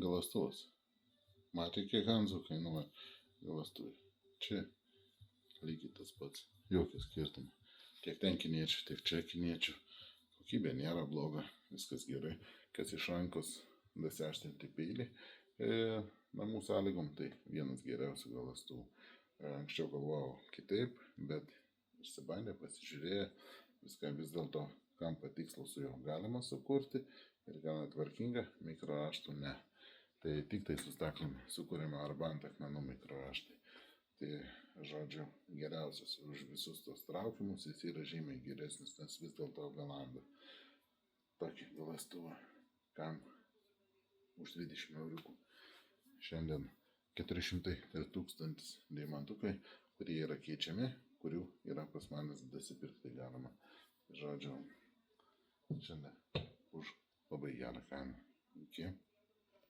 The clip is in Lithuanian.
galastuvas. Matė, kiek Hanzų kainuoja galastuvai. Čia lygiai tas pats. Jokio skirtumo. Tiek ten kiniečių, tiek čia kiniečių. Kokybė nėra bloga. Viskas gerai. Kas iš rankos daseštinti peilį. Namų sąlygom tai vienas geriausių galastuvų. Anksčiau galvojau kitaip, bet išsibandė, pasižiūrėjo. Viską vis dėlto, kam patikslo su juo galima sukurti ir gana tvarkinga, mikroraštų ne. Tai tik tai su staklėm sukūrėme arba ant akmenų mikroraštai. Tai, žodžiu, geriausias už visus tos traukimus, jis yra žymiai geresnis, nes vis dėlto Galanda. Tokį galastuvą, kam už 20 eurų. Šiandien 400 ir 1000 deimantukai, kurie yra keičiami, kurių yra pas manis dasipirkti galima. Žodžiu, šiandien už labai gerą kainą. Iki.